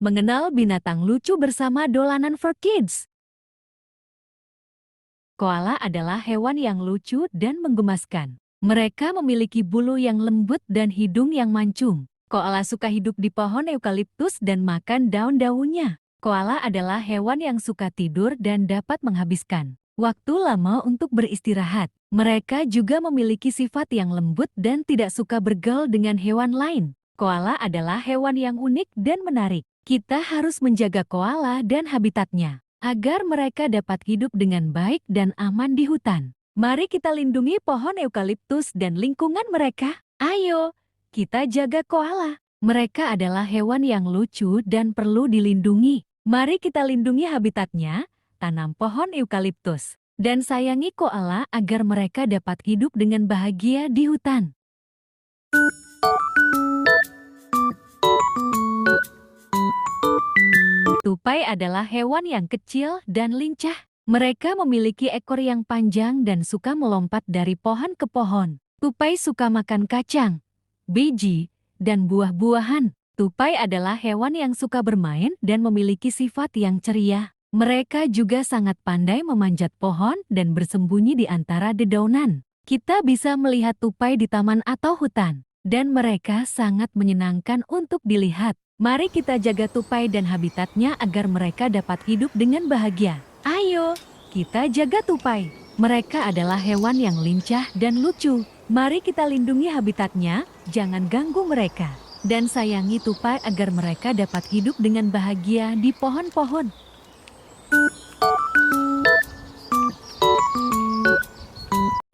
Mengenal binatang lucu bersama dolanan for kids. Koala adalah hewan yang lucu dan menggemaskan. Mereka memiliki bulu yang lembut dan hidung yang mancung. Koala suka hidup di pohon eukaliptus dan makan daun-daunnya. Koala adalah hewan yang suka tidur dan dapat menghabiskan waktu lama untuk beristirahat. Mereka juga memiliki sifat yang lembut dan tidak suka bergaul dengan hewan lain. Koala adalah hewan yang unik dan menarik. Kita harus menjaga koala dan habitatnya agar mereka dapat hidup dengan baik dan aman di hutan. Mari kita lindungi pohon eukaliptus dan lingkungan mereka. Ayo, kita jaga koala. Mereka adalah hewan yang lucu dan perlu dilindungi. Mari kita lindungi habitatnya, tanam pohon eukaliptus, dan sayangi koala agar mereka dapat hidup dengan bahagia di hutan. Tupai adalah hewan yang kecil dan lincah. Mereka memiliki ekor yang panjang dan suka melompat dari pohon ke pohon. Tupai suka makan kacang, biji, dan buah-buahan. Tupai adalah hewan yang suka bermain dan memiliki sifat yang ceria. Mereka juga sangat pandai memanjat pohon dan bersembunyi di antara dedaunan. Kita bisa melihat tupai di taman atau hutan, dan mereka sangat menyenangkan untuk dilihat. Mari kita jaga tupai dan habitatnya agar mereka dapat hidup dengan bahagia. Ayo, kita jaga tupai. Mereka adalah hewan yang lincah dan lucu. Mari kita lindungi habitatnya, jangan ganggu mereka. Dan sayangi tupai agar mereka dapat hidup dengan bahagia di pohon-pohon.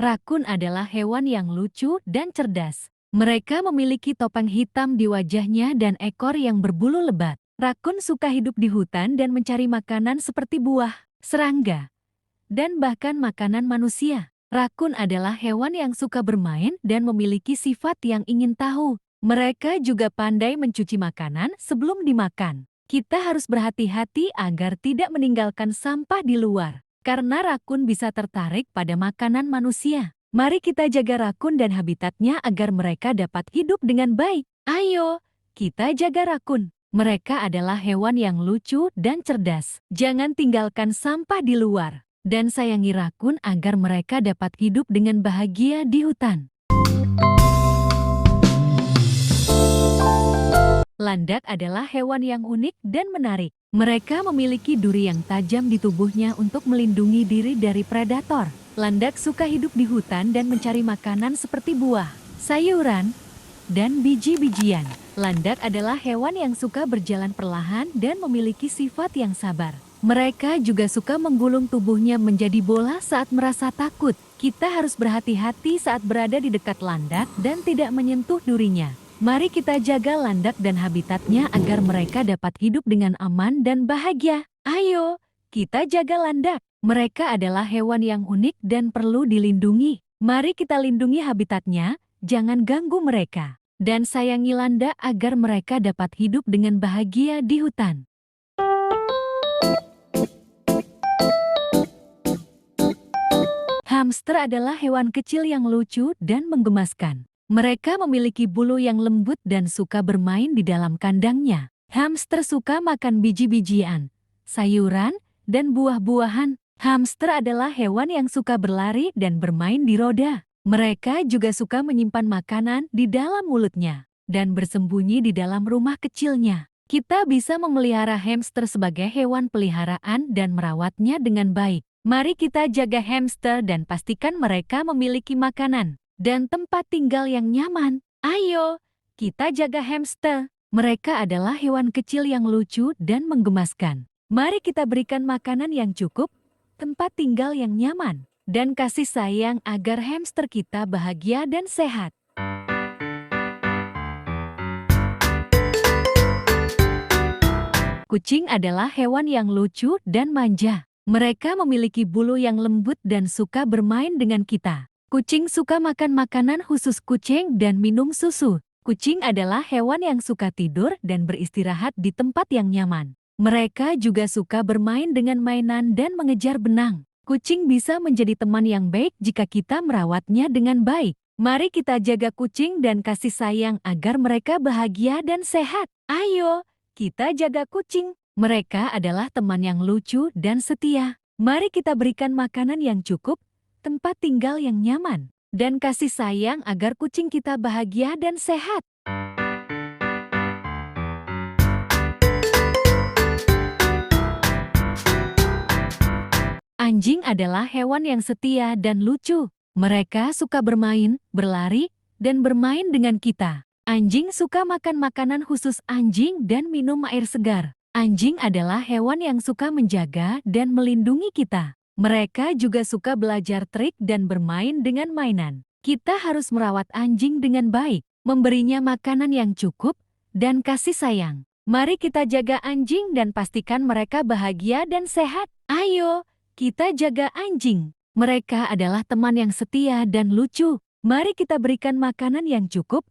Rakun adalah hewan yang lucu dan cerdas. Mereka memiliki topeng hitam di wajahnya dan ekor yang berbulu lebat. Rakun suka hidup di hutan dan mencari makanan seperti buah, serangga, dan bahkan makanan manusia. Rakun adalah hewan yang suka bermain dan memiliki sifat yang ingin tahu. Mereka juga pandai mencuci makanan sebelum dimakan. Kita harus berhati-hati agar tidak meninggalkan sampah di luar, karena rakun bisa tertarik pada makanan manusia. Mari kita jaga rakun dan habitatnya agar mereka dapat hidup dengan baik. Ayo, kita jaga rakun. Mereka adalah hewan yang lucu dan cerdas. Jangan tinggalkan sampah di luar. Dan sayangi rakun agar mereka dapat hidup dengan bahagia di hutan. Landak adalah hewan yang unik dan menarik. Mereka memiliki duri yang tajam di tubuhnya untuk melindungi diri dari predator. Landak suka hidup di hutan dan mencari makanan seperti buah, sayuran, dan biji-bijian. Landak adalah hewan yang suka berjalan perlahan dan memiliki sifat yang sabar. Mereka juga suka menggulung tubuhnya menjadi bola saat merasa takut. Kita harus berhati-hati saat berada di dekat landak dan tidak menyentuh durinya. Mari kita jaga landak dan habitatnya agar mereka dapat hidup dengan aman dan bahagia. Ayo, kita jaga landak. Mereka adalah hewan yang unik dan perlu dilindungi. Mari kita lindungi habitatnya, jangan ganggu mereka. Dan sayangi landak agar mereka dapat hidup dengan bahagia di hutan. Hamster adalah hewan kecil yang lucu dan menggemaskan. Mereka memiliki bulu yang lembut dan suka bermain di dalam kandangnya. Hamster suka makan biji-bijian, sayuran, dan buah-buahan. Hamster adalah hewan yang suka berlari dan bermain di roda. Mereka juga suka menyimpan makanan di dalam mulutnya dan bersembunyi di dalam rumah kecilnya. Kita bisa memelihara hamster sebagai hewan peliharaan dan merawatnya dengan baik. Mari kita jaga hamster dan pastikan mereka memiliki makanan dan tempat tinggal yang nyaman. Ayo, kita jaga hamster. Mereka adalah hewan kecil yang lucu dan menggemaskan. Mari kita berikan makanan yang cukup, tempat tinggal yang nyaman, dan kasih sayang agar hamster kita bahagia dan sehat. Kucing adalah hewan yang lucu dan manja. Mereka memiliki bulu yang lembut dan suka bermain dengan kita. Kucing suka makan makanan khusus kucing dan minum susu. Kucing adalah hewan yang suka tidur dan beristirahat di tempat yang nyaman. Mereka juga suka bermain dengan mainan dan mengejar benang. Kucing bisa menjadi teman yang baik jika kita merawatnya dengan baik. Mari kita jaga kucing dan kasih sayang agar mereka bahagia dan sehat. Ayo, kita jaga kucing. Mereka adalah teman yang lucu dan setia. Mari kita berikan makanan yang cukup, tempat tinggal yang nyaman, dan kasih sayang agar kucing kita bahagia dan sehat. Anjing adalah hewan yang setia dan lucu. Mereka suka bermain, berlari, dan bermain dengan kita. Anjing suka makan makanan khusus anjing dan minum air segar. Anjing adalah hewan yang suka menjaga dan melindungi kita. Mereka juga suka belajar trik dan bermain dengan mainan. Kita harus merawat anjing dengan baik, memberinya makanan yang cukup, dan kasih sayang. Mari kita jaga anjing dan pastikan mereka bahagia dan sehat. Ayo, kita jaga anjing. Mereka adalah teman yang setia dan lucu. Mari kita berikan makanan yang cukup,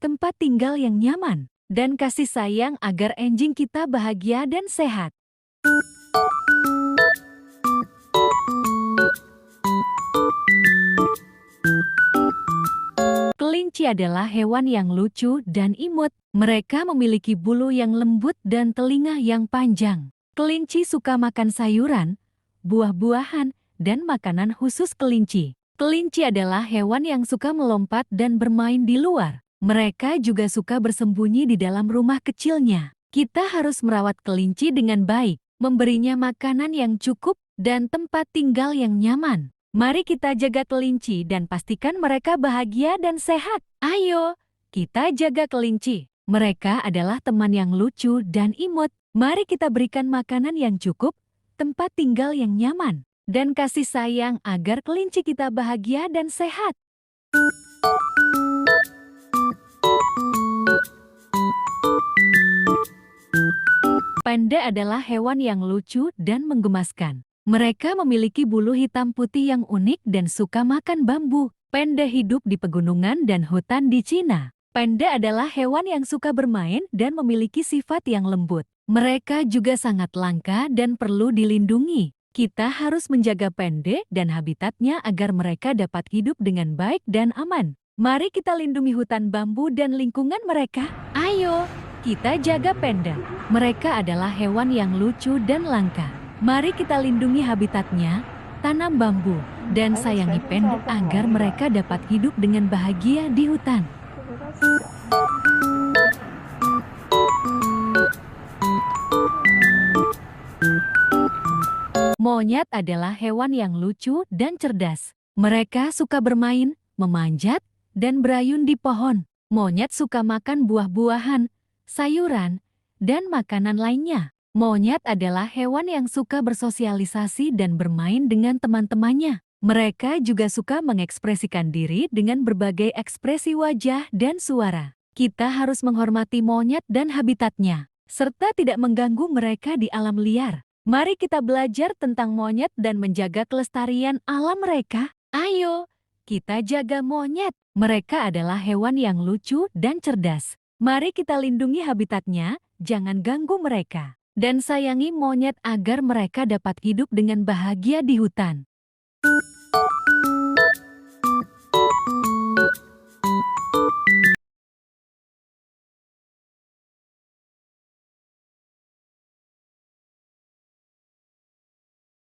tempat tinggal yang nyaman, dan kasih sayang agar anjing kita bahagia dan sehat. Kelinci adalah hewan yang lucu dan imut. Mereka memiliki bulu yang lembut dan telinga yang panjang. Kelinci suka makan sayuran, buah-buahan, dan makanan khusus kelinci. Kelinci adalah hewan yang suka melompat dan bermain di luar. Mereka juga suka bersembunyi di dalam rumah kecilnya. Kita harus merawat kelinci dengan baik, memberinya makanan yang cukup, dan tempat tinggal yang nyaman. Mari kita jaga kelinci dan pastikan mereka bahagia dan sehat. Ayo, kita jaga kelinci. Mereka adalah teman yang lucu dan imut. Mari kita berikan makanan yang cukup, tempat tinggal yang nyaman, dan kasih sayang agar kelinci kita bahagia dan sehat. Panda adalah hewan yang lucu dan menggemaskan. Mereka memiliki bulu hitam putih yang unik dan suka makan bambu. Panda hidup di pegunungan dan hutan di Cina. Panda adalah hewan yang suka bermain dan memiliki sifat yang lembut. Mereka juga sangat langka dan perlu dilindungi. Kita harus menjaga panda dan habitatnya agar mereka dapat hidup dengan baik dan aman. Mari kita lindungi hutan bambu dan lingkungan mereka. Ayo, kita jaga panda. Mereka adalah hewan yang lucu dan langka. Mari kita lindungi habitatnya, tanam bambu, dan sayangi panda agar mereka dapat hidup dengan bahagia di hutan. Monyet adalah hewan yang lucu dan cerdas. Mereka suka bermain, memanjat, dan berayun di pohon. Monyet suka makan buah-buahan, sayuran, dan makanan lainnya. Monyet adalah hewan yang suka bersosialisasi dan bermain dengan teman-temannya. Mereka juga suka mengekspresikan diri dengan berbagai ekspresi wajah dan suara. Kita harus menghormati monyet dan habitatnya, serta tidak mengganggu mereka di alam liar. Mari kita belajar tentang monyet dan menjaga kelestarian alam mereka. Ayo, kita jaga monyet. Mereka adalah hewan yang lucu dan cerdas. Mari kita lindungi habitatnya, jangan ganggu mereka. Dan sayangi monyet agar mereka dapat hidup dengan bahagia di hutan.